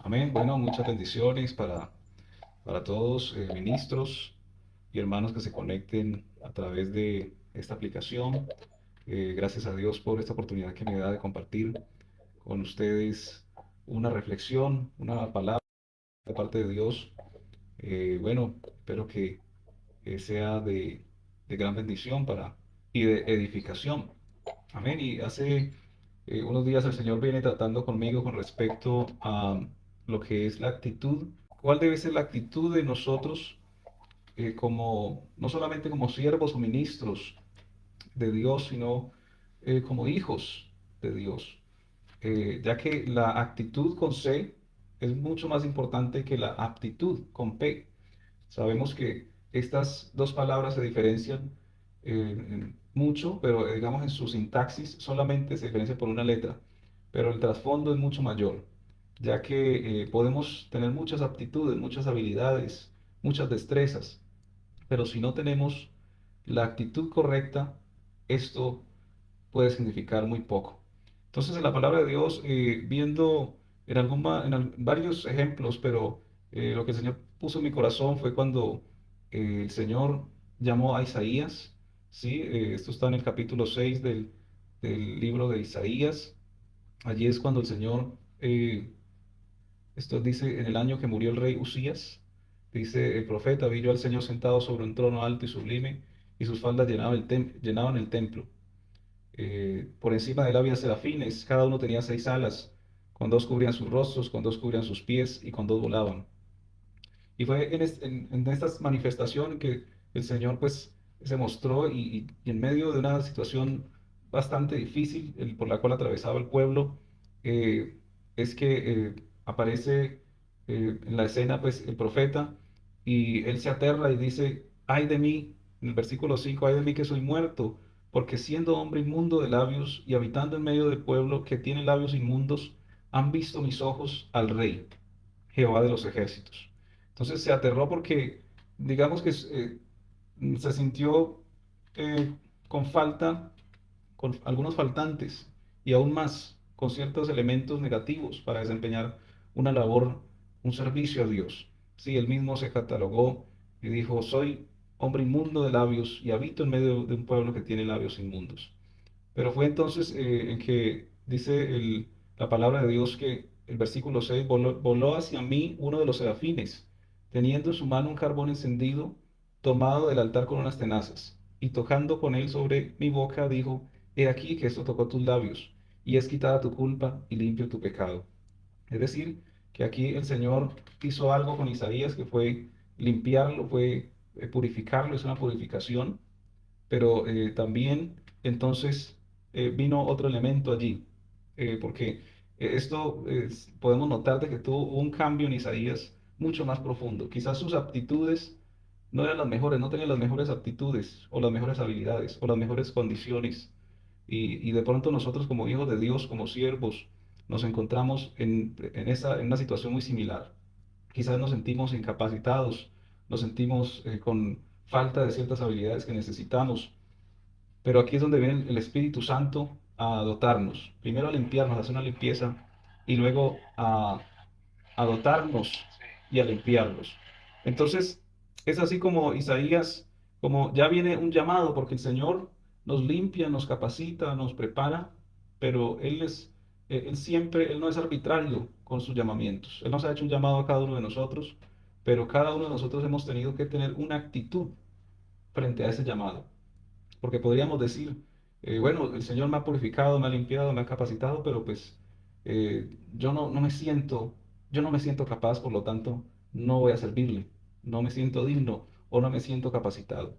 Amén. Bueno, muchas bendiciones para todos, ministros y hermanos que se conecten a través de esta aplicación. Gracias a Dios por esta oportunidad que me da de compartir con ustedes una reflexión, una palabra de parte de Dios. Bueno, espero que sea de gran bendición y de edificación. Amén. Y hace unos días el Señor viene tratando conmigo con respecto a lo que es la actitud. ¿Cuál debe ser la actitud de nosotros no solamente como siervos o ministros de Dios, sino como hijos de Dios? Ya que la actitud con C es mucho más importante que la aptitud con P. Sabemos que estas dos palabras se diferencian mucho, pero digamos en su sintaxis solamente se diferencia por una letra, pero el trasfondo es mucho mayor, ya que podemos tener muchas aptitudes, muchas habilidades, muchas destrezas, pero si no tenemos la actitud correcta, esto puede significar muy poco. Entonces, en la palabra de Dios, viendo varios ejemplos, pero lo que el Señor puso en mi corazón fue cuando el Señor llamó a Isaías, ¿sí? Esto está en el capítulo 6 del libro de Isaías. Allí es cuando el Señor, esto dice, en el año que murió el rey Usías, dice el profeta, vi yo al Señor sentado sobre un trono alto y sublime, y sus faldas llenaban el templo. Por encima de él había serafines, cada uno tenía 6 alas, con dos cubrían sus rostros, con dos cubrían sus pies y con dos volaban. Y fue en estas manifestaciones que el Señor pues se mostró y en medio de una situación bastante difícil por la cual atravesaba el pueblo, eh, es que aparece en la escena pues el profeta y él se aterra y dice, ay de mí, en el versículo 5 ay de mí que soy muerto, porque siendo hombre inmundo de labios y habitando en medio del pueblo que tiene labios inmundos, han visto mis ojos al Rey, Jehová de los ejércitos. Entonces se aterró porque, digamos que se sintió eh, con falta, con algunos faltantes y aún más con ciertos elementos negativos para desempeñar una labor, un servicio a Dios. Sí, él mismo se catalogó y dijo, soy hombre inmundo de labios y habito en medio de un pueblo que tiene labios inmundos. Pero fue entonces en que dice la palabra de Dios que el versículo 6 voló hacia mí uno de los serafines, teniendo en su mano un carbón encendido, tomado del altar con unas tenazas, y tocando con él sobre mi boca, dijo, he aquí que esto tocó tus labios, y es quitada tu culpa y limpio tu pecado. Es decir, que aquí el Señor hizo algo con Isaías que fue limpiarlo, fue purificarlo, es una purificación, pero también entonces vino otro elemento allí, porque podemos notar de que tuvo un cambio en Isaías mucho más profundo. Quizás sus aptitudes no eran las mejores, no tenía las mejores aptitudes o las mejores habilidades o las mejores condiciones. Y de pronto nosotros como hijos de Dios, como siervos, nos encontramos en una situación muy similar. Quizás nos sentimos incapacitados, nos sentimos con falta de ciertas habilidades que necesitamos, pero aquí es donde viene el Espíritu Santo a dotarnos. Primero a limpiarnos, a hacer una limpieza y luego a dotarnos y a limpiarnos. Entonces, es así como Isaías, como ya viene un llamado, porque el Señor nos limpia, nos capacita, nos prepara, pero Él siempre, Él no es arbitrario con sus llamamientos. Él nos ha hecho un llamado a cada uno de nosotros, pero cada uno de nosotros hemos tenido que tener una actitud frente a ese llamado. Porque podríamos decir, bueno, el Señor me ha purificado, me ha limpiado, me ha capacitado, pero pues yo no me siento, yo no me siento capaz, por lo tanto, no voy a servirle, no me siento digno o no me siento capacitado.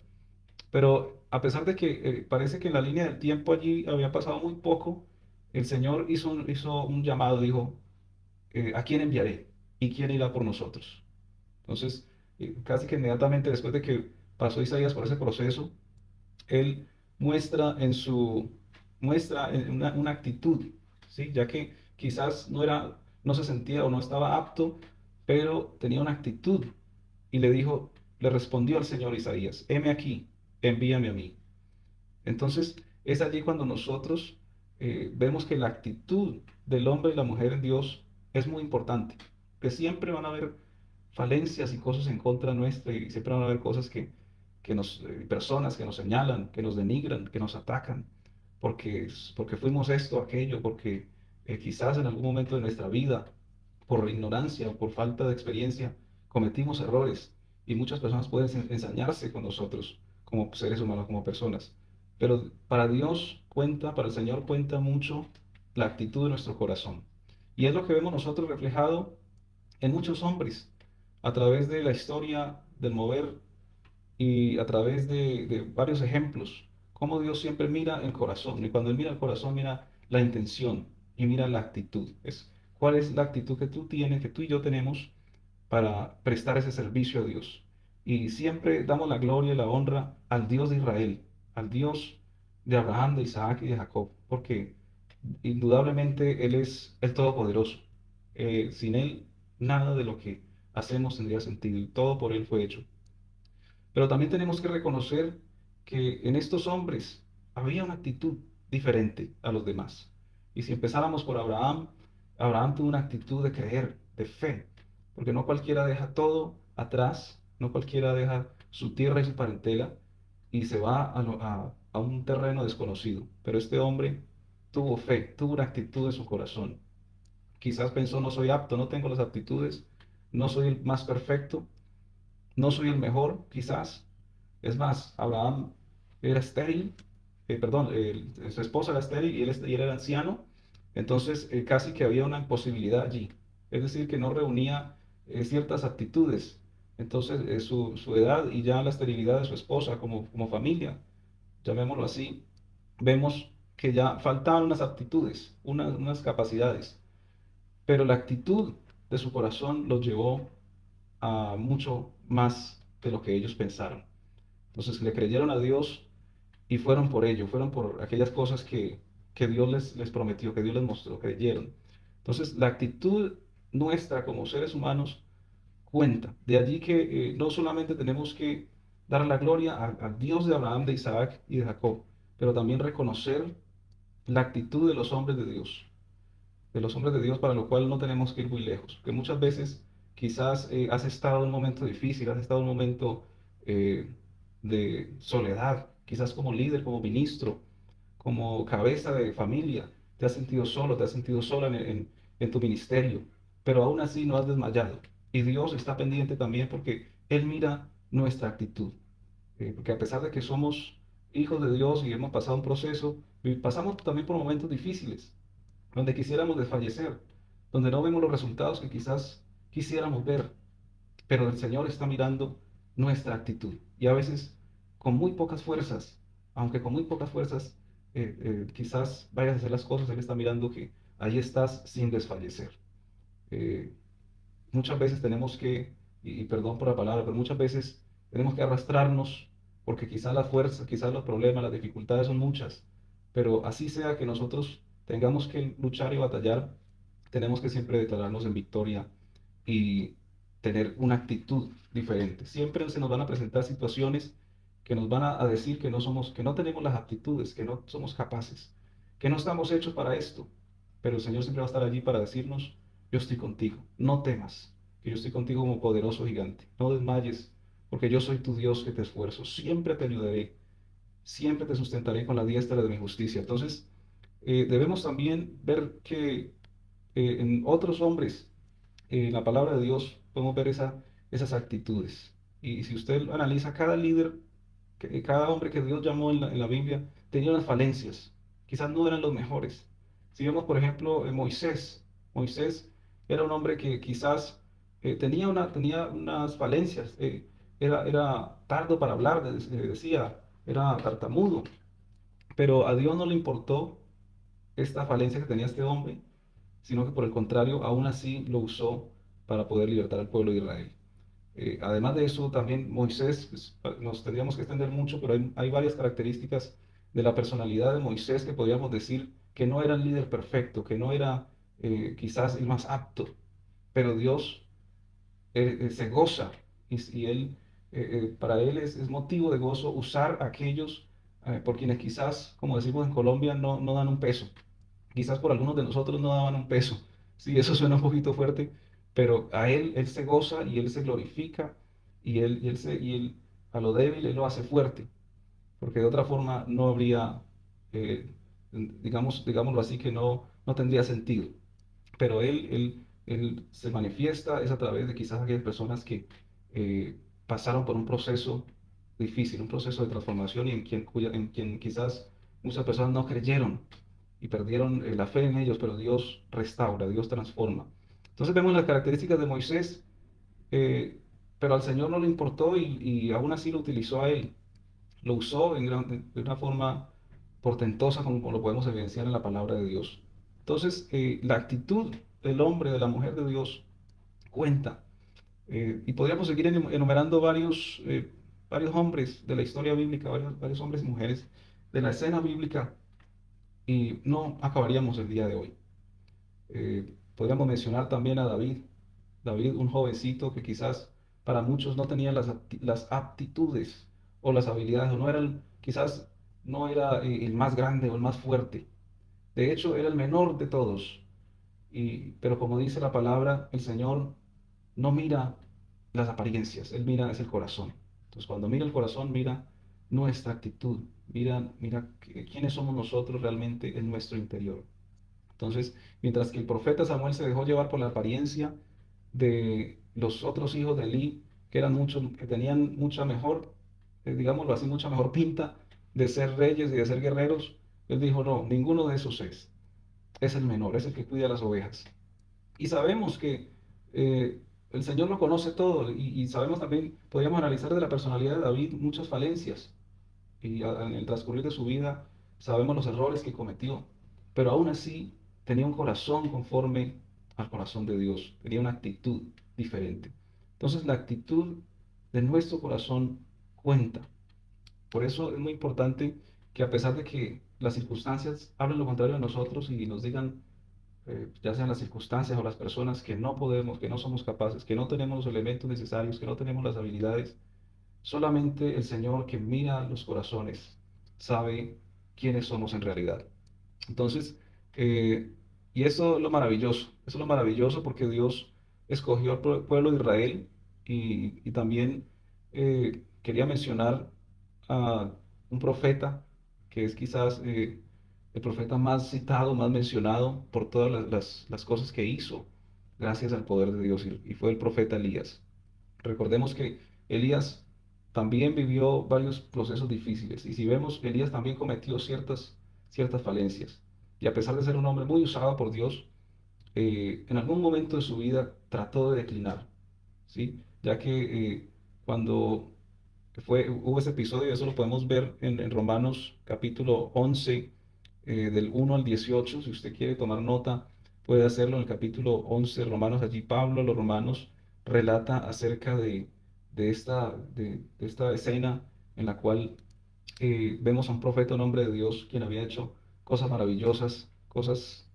Pero a pesar de que parece que en la línea del tiempo allí había pasado muy poco, el Señor hizo un llamado, dijo, ¿a quién enviaré? ¿Y quién irá por nosotros? Entonces, casi que inmediatamente después de que pasó Isaías por ese proceso, él muestra en una actitud, ¿sí? Ya que quizás no se sentía o no estaba apto, pero tenía una actitud y le respondió al Señor Isaías, heme aquí, envíame a mí. Entonces, es allí cuando nosotros vemos que la actitud del hombre y la mujer en Dios es muy importante. que siempre van a haber falencias y cosas en contra nuestra y siempre van a haber cosas personas que nos señalan, que nos denigran, que nos atacan, porque fuimos esto, aquello, porque quizás en algún momento de nuestra vida, por ignorancia o por falta de experiencia, cometimos errores y muchas personas pueden ensañarse con nosotros como seres humanos, como personas. Pero para Dios cuenta, para el Señor cuenta mucho la actitud de nuestro corazón. Y es lo que vemos nosotros reflejado en muchos hombres, a través de la historia del mover y a través de varios ejemplos, cómo Dios siempre mira el corazón. Y cuando Él mira el corazón, mira la intención y mira la actitud. ¿Cuál es la actitud que tú tienes, que tú y yo tenemos para prestar ese servicio a Dios? Y siempre damos la gloria y la honra al Dios de Israel, al Dios de Abraham, de Isaac y de Jacob, porque indudablemente Él es el Todopoderoso. Sin Él, nada de lo que hacemos tendría sentido y todo por Él fue hecho. Pero también tenemos que reconocer que en estos hombres había una actitud diferente a los demás. Y si empezáramos por Abraham, Abraham tuvo una actitud de creer, de fe, porque no cualquiera deja todo atrás, no cualquiera deja su tierra y su parentela y se va a un terreno desconocido. Pero este hombre tuvo fe, tuvo una actitud en su corazón. Quizás pensó, no soy apto, no tengo las aptitudes, no soy el más perfecto, no soy el mejor, quizás. Es más, Abraham era estéril, perdón, su esposa era estéril y él era anciano, entonces casi que había una imposibilidad allí. Es decir, que no reunía ciertas actitudes. Entonces, su edad y ya la esterilidad de su esposa como familia, llamémoslo así, vemos que ya faltaban unas aptitudes, unas capacidades, pero la actitud de su corazón los llevó a mucho más de lo que ellos pensaron. Entonces le creyeron a Dios y fueron por ello, fueron por aquellas cosas que Dios les prometió, que Dios les mostró, creyeron. Entonces la actitud nuestra como seres humanos cuenta. De allí que no solamente tenemos que dar la gloria al Dios de Abraham, de Isaac y de Jacob, pero también reconocer la actitud de los hombres de Dios, para lo cual no tenemos que ir muy lejos. Que muchas veces quizás has estado en un momento difícil, has estado en un momento eh, de soledad, quizás como líder, como ministro, como cabeza de familia, te has sentido solo, te has sentido sola en tu ministerio, pero aún así no has desmayado. Y Dios está pendiente también porque Él mira nuestra actitud. Porque a pesar de que somos hijos de Dios y hemos pasado un proceso, pasamos también por momentos difíciles donde quisiéramos desfallecer, donde no vemos los resultados que quizás quisiéramos ver, pero el Señor está mirando nuestra actitud. Y a veces con muy pocas fuerzas, aunque con muy pocas fuerzas quizás vayas a hacer las cosas, Él está mirando que ahí estás sin desfallecer. Eh, Muchas veces tenemos que, y perdón por la palabra, pero muchas veces tenemos que arrastrarnos porque quizás la fuerza, quizás los problemas, las dificultades son muchas, pero así sea que nosotros tengamos que luchar y batallar, tenemos que siempre declararnos en victoria y tener una actitud diferente. Siempre se nos van a presentar situaciones que nos van a decir que no somos, que no tenemos las aptitudes, que no somos capaces, que no estamos hechos para esto, pero el Señor siempre va a estar allí para decirnos, yo estoy contigo, no temas, que yo estoy contigo como poderoso gigante, no desmayes, porque yo soy tu Dios que te esfuerzo, siempre te ayudaré, siempre te sustentaré con la diestra de mi justicia. Entonces, debemos también ver que en otros hombres, en la palabra de Dios, podemos ver esas actitudes. Y si usted analiza cada líder, cada hombre que Dios llamó en la Biblia, tenía unas falencias, quizás no eran los mejores. Si vemos, por ejemplo, Moisés era un hombre que quizás tenía unas falencias, era tardo para hablar, decía, era tartamudo, pero a Dios no le importó esta falencia que tenía este hombre, sino que por el contrario, aún así lo usó para poder libertar al pueblo de Israel. Además de eso, también Moisés, pues, nos tendríamos que extender mucho, pero hay varias características de la personalidad de Moisés que podríamos decir que no era el líder perfecto, que no era quizás el más apto, pero Dios se goza y él, para él es motivo de gozo usar a aquellos por quienes quizás, como decimos en Colombia, no dan un peso. Quizás por algunos de nosotros no daban un peso. Sí, eso suena un poquito fuerte, pero él se goza y él se glorifica y él a lo débil él lo hace fuerte, porque de otra forma no habría, eh, digámoslo así, que no tendría sentido. Pero él se manifiesta es a través de quizás aquellas personas que pasaron por un proceso difícil, un proceso de transformación y en quien quizás muchas personas no creyeron y perdieron la fe en ellos, pero Dios restaura, Dios transforma. Entonces vemos las características de Moisés, eh, pero al Señor no le importó y aún así lo utilizó a él. Lo usó de una forma portentosa, como lo podemos evidenciar en la palabra de Dios. Entonces, la actitud del hombre, de la mujer de Dios, cuenta. Y podríamos seguir enumerando varios hombres de la historia bíblica, varios hombres y mujeres de la escena bíblica, y no acabaríamos el día de hoy. Podríamos mencionar también a David. David, un jovencito que quizás para muchos no tenía las aptitudes o las habilidades, o no era quizás no era el más grande o el más fuerte. De hecho, era el menor de todos. Pero como dice la palabra, el Señor no mira las apariencias, Él mira es el corazón. Entonces, cuando mira el corazón, mira nuestra actitud, mira quiénes somos nosotros realmente en nuestro interior. Entonces, mientras que el profeta Samuel se dejó llevar por la apariencia de los otros hijos de Elí, que eran muchos, que tenían mucha mejor, digámoslo así, mucha mejor pinta de ser reyes y de ser guerreros, él dijo, no, ninguno de esos es el menor, es el que cuida las ovejas. Y sabemos que el Señor lo conoce todo y sabemos también, podríamos analizar de la personalidad de David muchas falencias y en el transcurrir de su vida sabemos los errores que cometió, pero aún así tenía un corazón conforme al corazón de Dios, tenía una actitud diferente. Entonces la actitud de nuestro corazón cuenta. Por eso es muy importante que a pesar de que las circunstancias hablen lo contrario de nosotros y nos digan, ya sean las circunstancias o las personas, que no podemos, que no somos capaces, que no tenemos los elementos necesarios, que no tenemos las habilidades, solamente el Señor que mira los corazones sabe quiénes somos en realidad. Entonces, eh, y eso es lo maravilloso porque Dios escogió al pueblo de Israel y también quería mencionar a un profeta que es quizás el profeta más citado, más mencionado por todas las cosas que hizo gracias al poder de Dios y fue el profeta Elías. Recordemos que Elías también vivió varios procesos difíciles y si vemos, Elías también cometió ciertas falencias. Y a pesar de ser un hombre muy usado por Dios, en algún momento de su vida trató de declinar, ¿sí? Ya que cuando hubo ese episodio, eso lo podemos ver en Romanos capítulo 11, del 1 al 18, si usted quiere tomar nota, puede hacerlo en el capítulo 11 de Romanos, allí Pablo a los romanos relata acerca de esta escena en la cual vemos a un profeta, un hombre de Dios, quien había hecho cosas maravillosas, cosas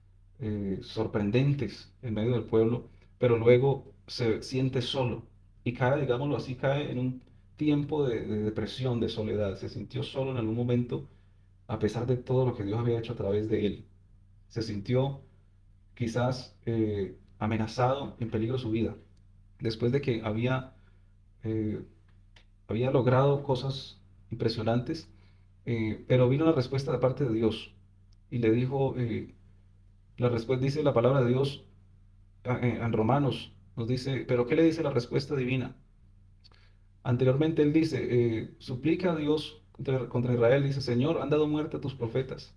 sorprendentes en medio del pueblo, pero luego se siente solo y cae, digámoslo así, cae en un tiempo de depresión, de soledad. Se sintió solo en algún momento, a pesar de todo lo que Dios había hecho a través de él. Se sintió quizás amenazado, en peligro su vida, después de que eh, había logrado cosas impresionantes, pero vino la respuesta de parte de Dios y le dijo, la respuesta dice la palabra de Dios en Romanos, nos dice, pero ¿qué le dice la respuesta divina? Anteriormente él dice, suplica a Dios contra Israel, dice, Señor, han dado muerte a tus profetas,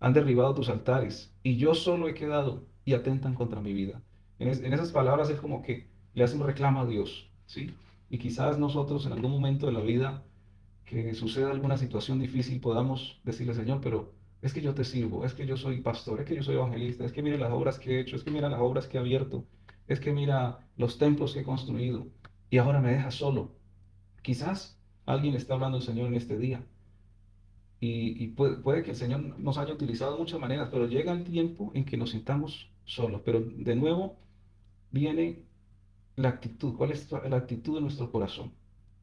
han derribado tus altares, y yo solo he quedado y atentan contra mi vida. En esas palabras es como que le hace un reclamo a Dios, ¿sí? Y quizás nosotros en algún momento de la vida que suceda alguna situación difícil podamos decirle, Señor, pero es que yo te sirvo, es que yo soy pastor, es que yo soy evangelista, es que mira las obras que he hecho, es que mira las obras que he abierto, es que mira los templos que he construido y ahora me dejas solo. Quizás alguien le está hablando al Señor en este día y puede que el Señor nos haya utilizado de muchas maneras, pero llega el tiempo en que nos sintamos solos. Pero de nuevo viene la actitud. ¿Cuál es la actitud de nuestro corazón?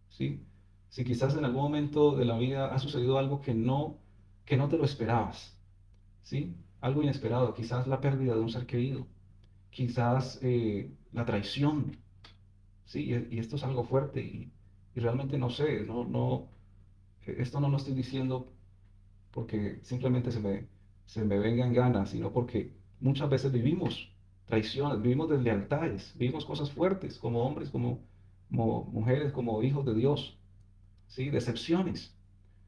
¿Sí? Si quizás en algún momento de la vida ha sucedido algo que no te lo esperabas, ¿sí? Algo inesperado, quizás la pérdida de un ser querido. quizás la traición, ¿sí? Y esto es algo fuerte y realmente no sé, esto no lo estoy diciendo porque simplemente se me venga en ganas, sino porque muchas veces vivimos traiciones, vivimos deslealtades, vivimos cosas fuertes como hombres, como mujeres, como hijos de Dios, ¿sí? Decepciones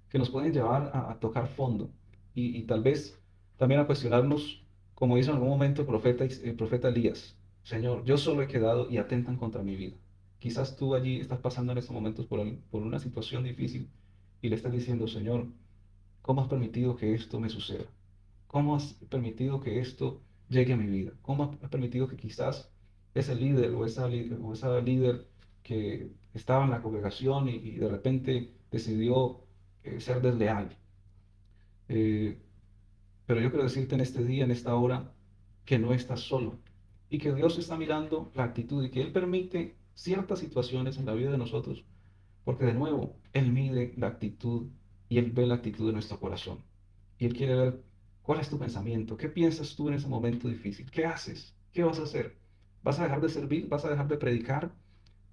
que nos pueden llevar a tocar fondo y tal vez también a cuestionarnos, como hizo en algún momento el profeta Elías: Señor, yo solo he quedado y atentan contra mi vida. Quizás tú allí estás pasando en estos momentos por una situación difícil y le estás diciendo: Señor, ¿cómo has permitido que esto me suceda? ¿Cómo has permitido que esto llegue a mi vida? ¿Cómo has permitido que quizás ese líder o esa líder que estaba en la congregación y de repente decidió ser desleal? Eh, pero yo quiero decirte en este día, en esta hora, que no estás solo y que Dios está mirando la actitud y que Él permite ciertas situaciones en la vida de nosotros, porque de nuevo, Él mide la actitud y Él ve la actitud de nuestro corazón. Y Él quiere ver cuál es tu pensamiento, qué piensas tú en ese momento difícil, qué haces, qué vas a hacer. ¿Vas a dejar de servir? ¿Vas a dejar de predicar?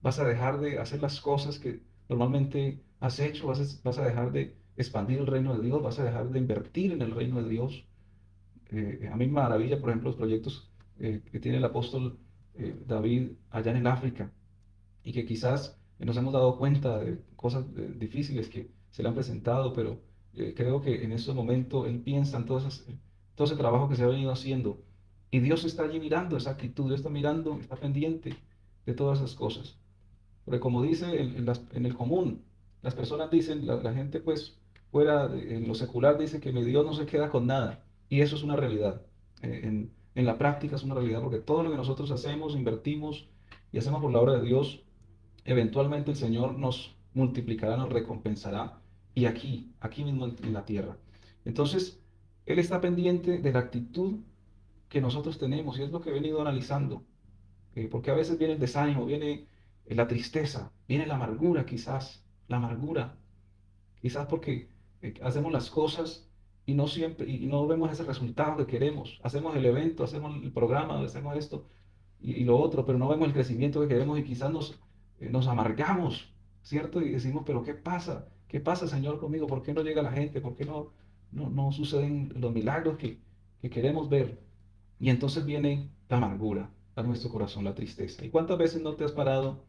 ¿Vas a dejar de hacer las cosas que normalmente has hecho? ¿Vas a dejar de expandir el reino de Dios? ¿Vas a dejar de invertir en el reino de Dios? A mí me maravilla, por ejemplo, los proyectos que tiene el apóstol David allá en el África y que quizás nos hemos dado cuenta de cosas difíciles que se le han presentado, pero creo que en ese momento él piensa en todo ese trabajo que se ha venido haciendo y Dios está allí mirando esa actitud, Dios está mirando, está pendiente de todas esas cosas. Porque como dice en el común, las personas dicen, la gente pues fuera, en lo secular dice que mi Dios no se queda con nada. Y eso es una realidad. En la práctica es una realidad porque todo lo que nosotros hacemos, invertimos y hacemos por la obra de Dios, eventualmente el Señor nos multiplicará, nos recompensará. Y aquí mismo en la tierra. Entonces, Él está pendiente de la actitud que nosotros tenemos y es lo que he venido analizando. Porque a veces viene el desánimo, viene la tristeza, viene la amargura quizás, la amargura, quizás porque hacemos las cosas y no siempre, y no vemos ese resultado que queremos. Hacemos el evento, hacemos el programa, hacemos esto y lo otro, pero no vemos el crecimiento que queremos y quizás nos amargamos, ¿cierto? Y decimos, pero ¿qué pasa? ¿Qué pasa, Señor, conmigo? ¿Por qué no llega la gente? ¿Por qué no suceden los milagros que queremos ver? Y entonces viene la amargura a nuestro corazón, la tristeza. ¿Y cuántas veces no te has parado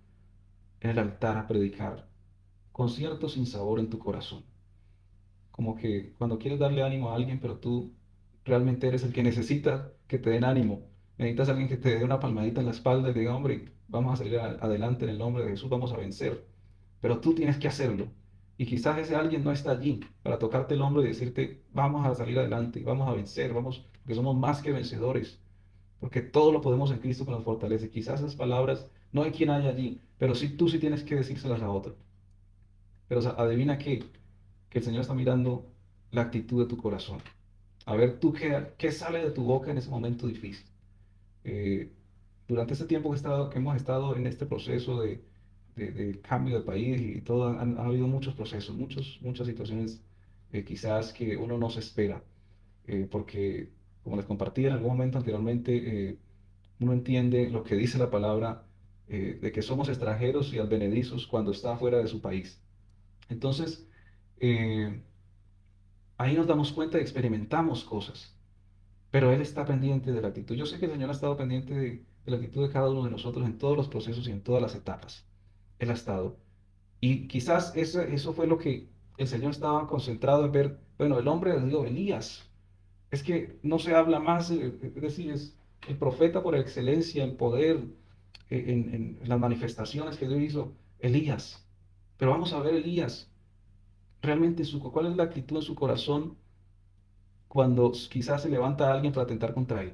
en el altar a predicar con cierto sinsabor en tu corazón? Como que cuando quieres darle ánimo a alguien, pero tú realmente eres el que necesita que te den ánimo. Necesitas a alguien que te dé una palmadita en la espalda y diga: hombre, vamos a salir adelante en el nombre de Jesús, vamos a vencer. Pero tú tienes que hacerlo. Y quizás ese alguien no está allí para tocarte el hombro y decirte: vamos a salir adelante, vamos a vencer, vamos, porque somos más que vencedores, porque todo lo podemos en Cristo que nos fortalece. Quizás esas palabras no hay quien haya allí, pero sí tú sí tienes que decírselas a otro. Pero o sea, adivina qué, que el Señor está mirando la actitud de tu corazón. A ver tú qué sale de tu boca en ese momento difícil. Eh, Durante este tiempo que hemos estado en este proceso de cambio de país y todo, han habido muchos procesos, muchas situaciones quizás que uno no se espera. Porque, como les compartí en algún momento anteriormente, uno entiende lo que dice la palabra de que somos extranjeros y advenedizos cuando está fuera de su país. Entonces, eh, ahí nos damos cuenta y experimentamos cosas, pero Él está pendiente de la actitud. Yo sé que el Señor ha estado pendiente de la actitud de cada uno de nosotros en todos los procesos y en todas las etapas. Él ha estado. Y quizás eso fue lo que el Señor estaba concentrado en ver. Bueno, el hombre de Dios, Elías, es que no se habla más, es decir, es el profeta por excelencia, el poder en las manifestaciones que Dios hizo, Elías. Pero vamos a ver Elías, realmente cuál es la actitud en su corazón cuando quizás se levanta alguien para atentar contra él.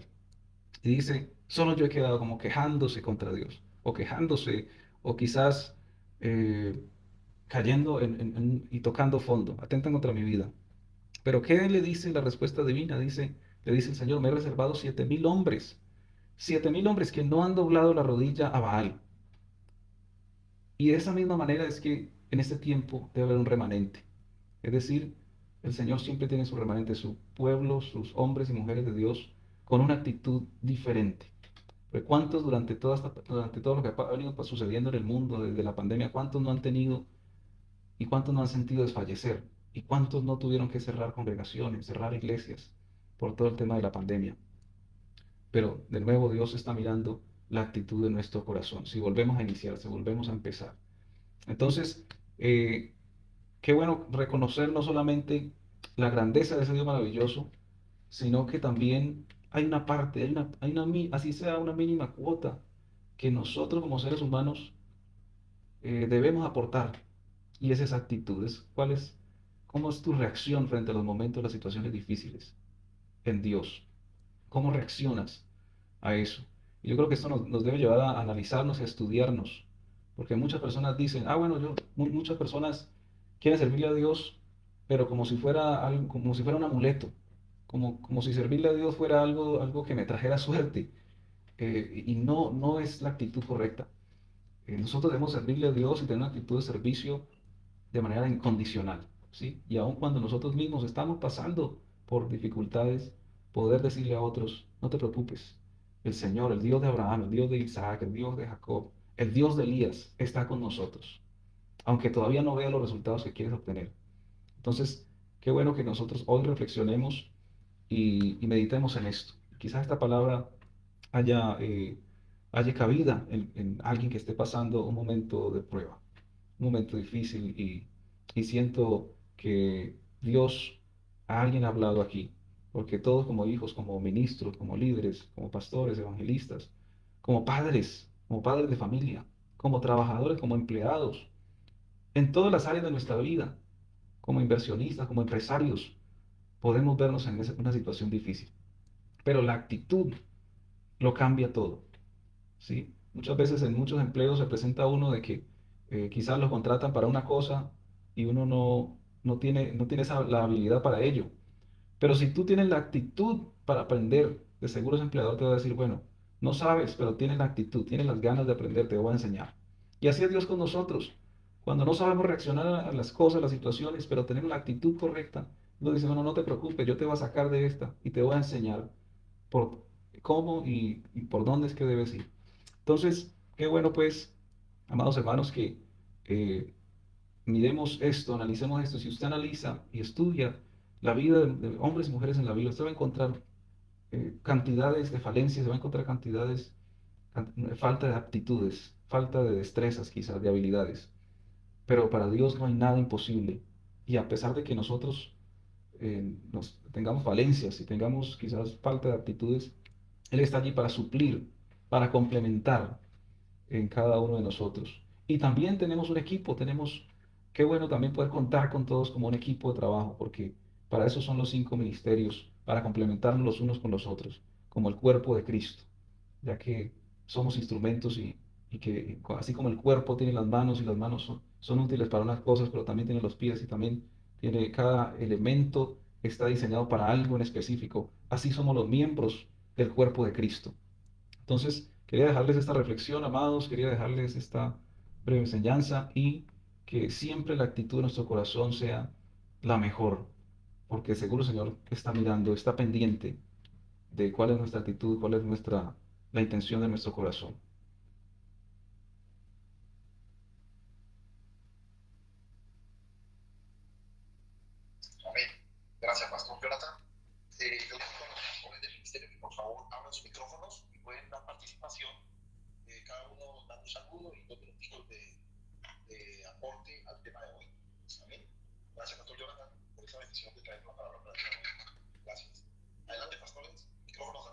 Y dice: solo yo he quedado, como quejándose contra Dios, o quejándose, o quizás eh, cayendo y tocando fondo, atentan contra mi vida. Pero ¿qué le dice la respuesta divina? Le dice el Señor: me he reservado 7.000 hombres, 7.000 hombres que no han doblado la rodilla a Baal. Y de esa misma manera es que en este tiempo debe haber un remanente. Es decir, el Señor siempre tiene su remanente, su pueblo, sus hombres y mujeres de Dios, con una actitud diferente. Pero ¿cuántos durante todo lo que ha venido sucediendo en el mundo desde la pandemia, cuántos no han tenido y cuántos no han sentido desfallecer? ¿Y cuántos no tuvieron que cerrar congregaciones, cerrar iglesias por todo el tema de la pandemia? Pero de nuevo Dios está mirando la actitud de nuestro corazón. Si volvemos a iniciar, si volvemos a empezar. Entonces, eh, qué bueno reconocer no solamente la grandeza de ese Dios maravilloso, sino que también hay una parte, así sea una mínima cuota, que nosotros como seres humanos debemos aportar. Y es esa actitud. ¿Cómo es tu reacción frente a los momentos, las situaciones difíciles en Dios? ¿Cómo reaccionas a eso? Y yo creo que esto nos debe llevar a analizarnos y a estudiarnos, porque muchas personas dicen, bueno, muchas personas quieren servirle a Dios, pero como si fuera algo, como si fuera un amuleto, como si servirle a Dios fuera algo que me trajera suerte, y no es la actitud correcta. Nosotros debemos servirle a Dios y tener una actitud de servicio de manera incondicional, ¿sí? Y aun cuando nosotros mismos estamos pasando por dificultades, poder decirle a otros, no te preocupes, el Señor, el Dios de Abraham, el Dios de Isaac, el Dios de Jacob, el Dios de Elías está con nosotros, aunque todavía no vea los resultados que quieres obtener. Entonces, qué bueno que nosotros hoy reflexionemos y meditemos en esto. Quizás esta palabra haya, haya cabida en alguien que esté pasando un momento de prueba, un momento difícil, y siento que Dios a alguien ha hablado aquí, porque todos como hijos, como ministros, como líderes, como pastores, evangelistas, como padres de familia, como trabajadores, como empleados, en todas las áreas de nuestra vida, como inversionistas, como empresarios, podemos vernos en una situación difícil. Pero la actitud lo cambia todo, ¿sí? Muchas veces en muchos empleos se presenta uno de que quizás los contratan para una cosa y uno no tiene la habilidad para ello. Pero si tú tienes la actitud para aprender, de seguro ese empleador te va a decir, bueno, no sabes, pero tienes la actitud, tienes las ganas de aprender, te voy a enseñar. Y así es Dios con nosotros. Cuando no sabemos reaccionar a las cosas, a las situaciones, pero tenemos la actitud correcta, nos dice, bueno, no te preocupes, yo te voy a sacar de esta y te voy a enseñar por cómo y por dónde es que debes ir. Entonces, qué bueno pues, amados hermanos, que eh, miremos esto, analicemos esto. Si usted analiza y estudia la vida de hombres y mujeres en la Biblia, usted va a encontrar cantidades de falencias, va a encontrar falta de aptitudes, falta de destrezas quizás, de habilidades. Pero para Dios no hay nada imposible. Y a pesar de que nosotros tengamos falencias y tengamos quizás falta de aptitudes, Él está allí para suplir, para complementar en cada uno de nosotros. Y también tenemos un equipo, qué bueno también poder contar con todos como un equipo de trabajo, porque para eso son los 5 ministerios, para complementarnos los unos con los otros, como el cuerpo de Cristo, ya que somos instrumentos y que así como el cuerpo tiene las manos y las manos son útiles para unas cosas, pero también tiene los pies y también tiene cada elemento está diseñado para algo en específico. Así somos los miembros del cuerpo de Cristo. Entonces, quería dejarles esta reflexión, amados, quería dejarles esta breve enseñanza y que siempre la actitud de nuestro corazón sea la mejor, porque seguro el Señor está mirando, está pendiente de cuál es nuestra actitud, cuál es la intención de nuestro corazón. Amén. Gracias, Pastor Jonathan. Yo les pido a los jóvenes del ministerio que por favor abran sus micrófonos y pueden dar participación. Cada uno dando un saludo y 2 minutos de aporte al tema de hoy. Amén. Gracias, Pastor Jonathan, por esa bendición de traer la palabra para el día de hoy. Gracias. Adelante, pastores. Micrófonos